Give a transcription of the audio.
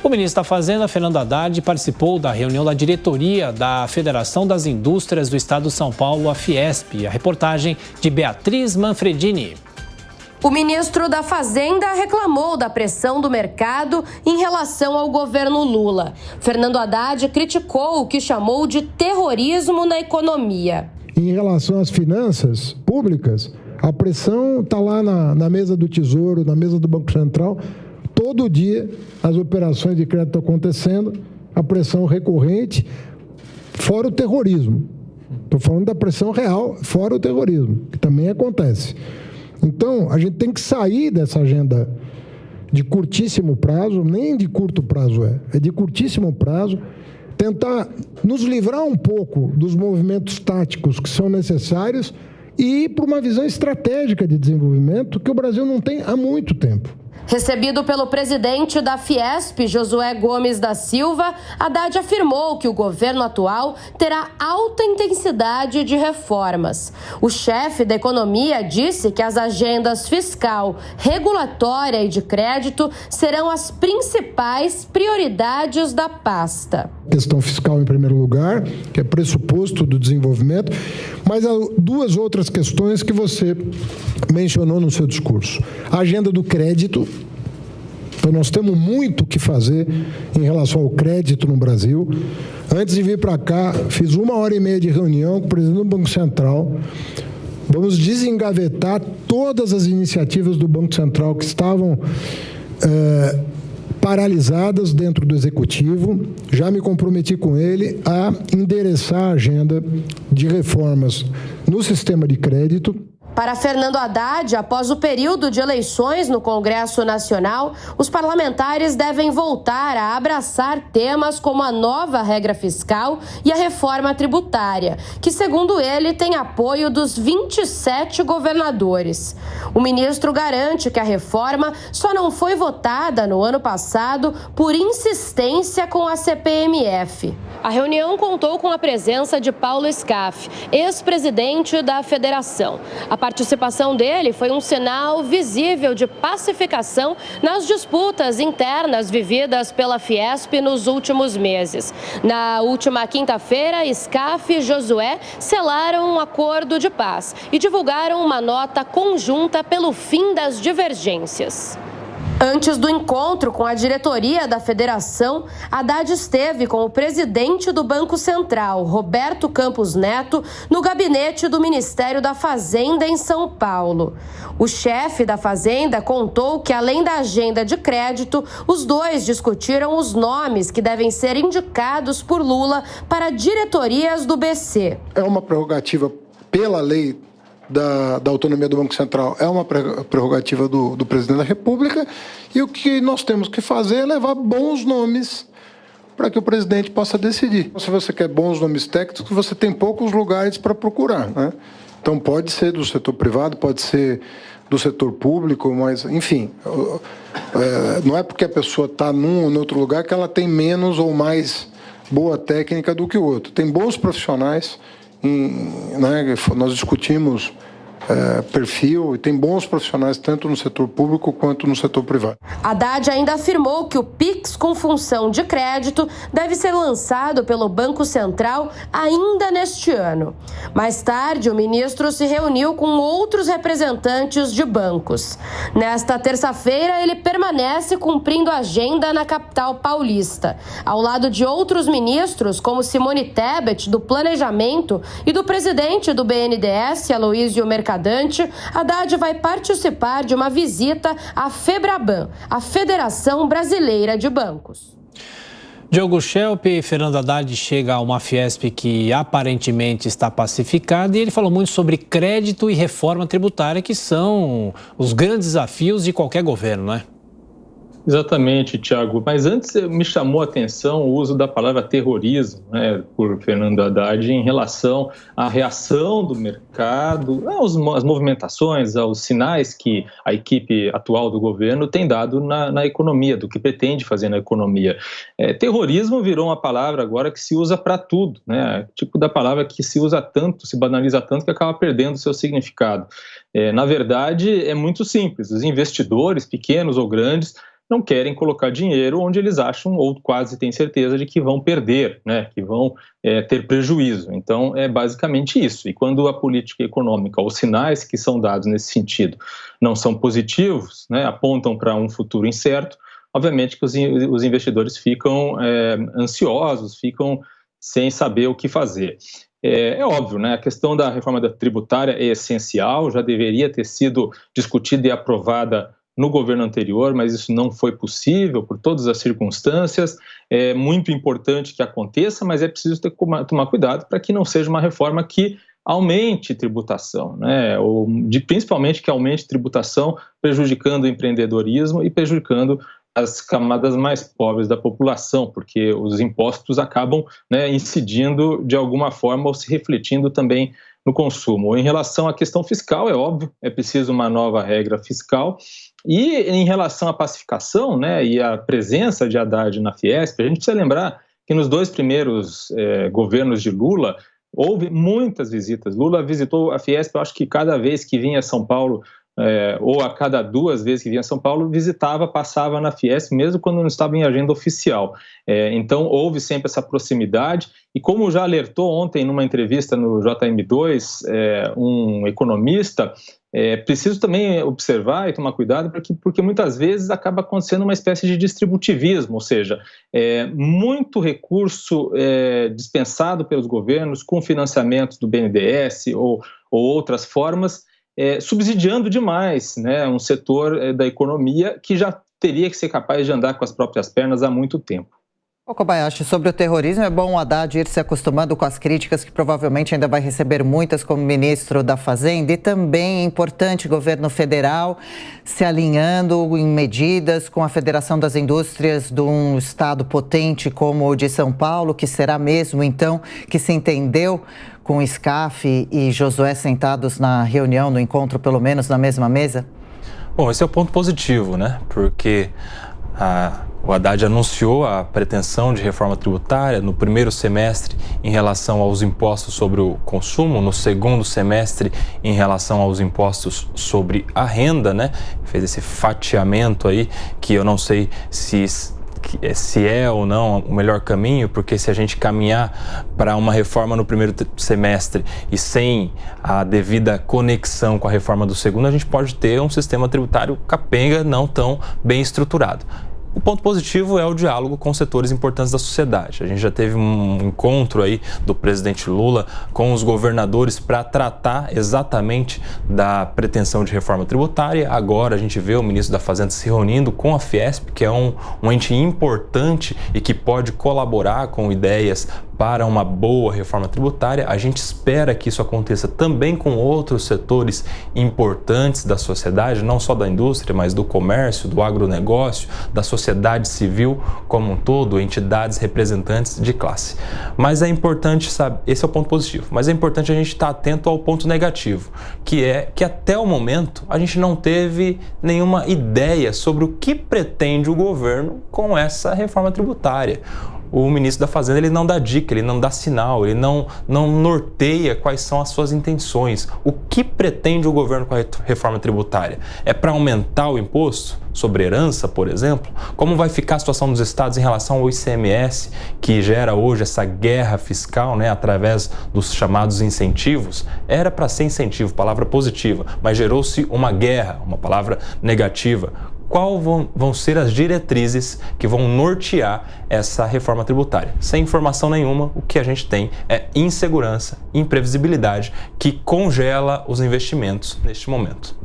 O ministro da Fazenda, Fernando Haddad, participou da reunião da diretoria da Federação das Indústrias do Estado de São Paulo, a Fiesp. A reportagem de Beatriz Manfredini. O ministro da Fazenda reclamou da pressão do mercado em relação ao governo Lula. Fernando Haddad criticou o que chamou de terrorismo na economia. Em relação às finanças públicas, a pressão está lá na mesa do Tesouro, na mesa do Banco Central. Todo dia as operações de crédito acontecendo, a pressão recorrente, fora o terrorismo. Estou falando da pressão real, fora o terrorismo, que também acontece. Então, a gente tem que sair dessa agenda de curtíssimo prazo, nem de curto prazo é de curtíssimo prazo, tentar nos livrar um pouco dos movimentos táticos que são necessários e ir para uma visão estratégica de desenvolvimento que o Brasil não tem há muito tempo. Recebido pelo presidente da Fiesp, Josué Gomes da Silva, Haddad afirmou que o governo atual terá alta intensidade de reformas. O chefe da economia disse que as agendas fiscal, regulatória e de crédito serão as principais prioridades da pasta. Questão fiscal em primeiro lugar, que é pressuposto do desenvolvimento, mas há duas outras questões que você mencionou no seu discurso. A agenda do crédito. Então, nós temos muito o que fazer em relação ao crédito no Brasil. Antes de vir para cá, fiz 1h30 de reunião com o presidente do Banco Central. Vamos desengavetar todas as iniciativas do Banco Central que estavam paralisadas dentro do Executivo. Já me comprometi com ele a endereçar a agenda de reformas no sistema de crédito. Para Fernando Haddad, após o período de eleições no Congresso Nacional, os parlamentares devem voltar a abraçar temas como a nova regra fiscal e a reforma tributária, que, segundo ele, tem apoio dos 27 governadores. O ministro garante que a reforma só não foi votada no ano passado por insistência com a CPMF. A reunião contou com a presença de Paulo Scaff, ex-presidente da federação. A participação dele foi um sinal visível de pacificação nas disputas internas vividas pela Fiesp nos últimos meses. Na última quinta-feira, Scaff e Josué selaram um acordo de paz e divulgaram uma nota conjunta pelo fim das divergências. Antes do encontro com a diretoria da federação, Haddad esteve com o presidente do Banco Central, Roberto Campos Neto, no gabinete do Ministério da Fazenda em São Paulo. O chefe da Fazenda contou que, além da agenda de crédito, os dois discutiram os nomes que devem ser indicados por Lula para diretorias do BC. É uma prerrogativa pela lei da autonomia do Banco Central, é uma prerrogativa do presidente da República, e o que nós temos que fazer é levar bons nomes para que o presidente possa decidir. Se você quer bons nomes técnicos, você tem poucos lugares para procurar, né? Então pode ser do setor privado, pode ser do setor público, mas, enfim, não é porque a pessoa está num ou em outro lugar que ela tem menos ou mais boa técnica do que o outro. Tem bons profissionais, né? Nós discutimos perfil, e tem bons profissionais tanto no setor público quanto no setor privado. Haddad ainda afirmou que o Pix com função de crédito deve ser lançado pelo Banco Central ainda neste ano. Mais tarde, o ministro se reuniu com outros representantes de bancos. Nesta terça-feira, ele permanece cumprindo a agenda na capital paulista, ao lado de outros ministros, como Simone Tebet, do Planejamento, e do presidente do BNDES, Aloysio Mercadante. Haddad vai participar de uma visita à FEBRABAN, a Federação Brasileira de Bancos. Diogo Schelp, Fernando Haddad chega a uma Fiesp que aparentemente está pacificada, e ele falou muito sobre crédito e reforma tributária, que são os grandes desafios de qualquer governo, não é? Exatamente, Thiago. Mas antes me chamou a atenção o uso da palavra terrorismo, né, por Fernando Haddad em relação à reação do mercado, às movimentações, aos sinais que a equipe atual do governo tem dado na economia, do que pretende fazer na economia. Terrorismo virou uma palavra agora que se usa para tudo, né? Tipo da palavra que se usa tanto, se banaliza tanto, que acaba perdendo seu significado. Na verdade, é muito simples. Os investidores, pequenos ou grandes, não querem colocar dinheiro onde eles acham ou quase têm certeza de que vão perder, né, que vão ter prejuízo. Então, é basicamente isso. E quando a política econômica, os sinais que são dados nesse sentido não são positivos, né, apontam para um futuro incerto, obviamente que os investidores ficam ansiosos, ficam sem saber o que fazer. É óbvio, né? A questão da reforma tributária é essencial, já deveria ter sido discutida e aprovada no governo anterior, mas isso não foi possível por todas as circunstâncias. É muito importante que aconteça, mas é preciso tomar cuidado para que não seja uma reforma que aumente tributação, né? Ou principalmente que aumente tributação, prejudicando o empreendedorismo e prejudicando as camadas mais pobres da população, porque os impostos acabam, né, incidindo de alguma forma ou se refletindo também no consumo. Em relação à questão fiscal, é óbvio, é preciso uma nova regra fiscal. E em relação à pacificação, né, e à presença de Haddad na Fiesp, a gente precisa lembrar que nos 2 primeiros governos de Lula, houve muitas visitas. Lula visitou a Fiesp, eu acho que cada vez que vinha a São Paulo, ou a cada 2 vezes que vinha a São Paulo, visitava, passava na Fiesp, mesmo quando não estava em agenda oficial. Então, houve sempre essa proximidade, e como já alertou ontem numa entrevista no JM2, um economista, preciso também observar e tomar cuidado, porque muitas vezes acaba acontecendo uma espécie de distributivismo, ou seja, muito recurso dispensado pelos governos com financiamentos do BNDES ou outras formas, subsidiando demais, né, um setor da economia que já teria que ser capaz de andar com as próprias pernas há muito tempo. Kobayashi, sobre o terrorismo, é bom o Haddad ir se acostumando com as críticas, que provavelmente ainda vai receber muitas como ministro da Fazenda, e também é importante o governo federal se alinhando em medidas com a Federação das Indústrias de um estado potente como o de São Paulo, que será mesmo, então, que se entendeu com o SCAF e Josué sentados na reunião, no encontro, pelo menos na mesma mesa? Bom, esse é o ponto positivo, né? Porque o Haddad anunciou a pretensão de reforma tributária no primeiro semestre em relação aos impostos sobre o consumo, no segundo semestre em relação aos impostos sobre a renda, né? Fez esse fatiamento aí, que eu não sei se é ou não o melhor caminho, porque se a gente caminhar para uma reforma no primeiro semestre e sem a devida conexão com a reforma do segundo, a gente pode ter um sistema tributário capenga, não tão bem estruturado. O ponto positivo é o diálogo com setores importantes da sociedade. A gente já teve um encontro aí do presidente Lula com os governadores para tratar exatamente da pretensão de reforma tributária. Agora a gente vê o ministro da Fazenda se reunindo com a Fiesp, que é um ente importante e que pode colaborar com ideias para uma boa reforma tributária. A gente espera que isso aconteça também com outros setores importantes da sociedade, não só da indústria, mas do comércio, do agronegócio, da sociedade civil como um todo, entidades representantes de classe. Mas é importante, sabe, esse é o ponto positivo, mas é importante a gente estar atento ao ponto negativo, que é que até o momento a gente não teve nenhuma ideia sobre o que pretende o governo com essa reforma tributária. O ministro da Fazenda, ele não dá dica, ele não dá sinal, ele não norteia quais são as suas intenções. O que pretende o governo com a reforma tributária? É para aumentar o imposto sobre herança, por exemplo? Como vai ficar a situação dos estados em relação ao ICMS, que gera hoje essa guerra fiscal, né, através dos chamados incentivos? Era para ser incentivo, palavra positiva, mas gerou-se uma guerra, uma palavra negativa. Qual vão ser as diretrizes que vão nortear essa reforma tributária? Sem informação nenhuma, o que a gente tem é insegurança, imprevisibilidade, que congela os investimentos neste momento.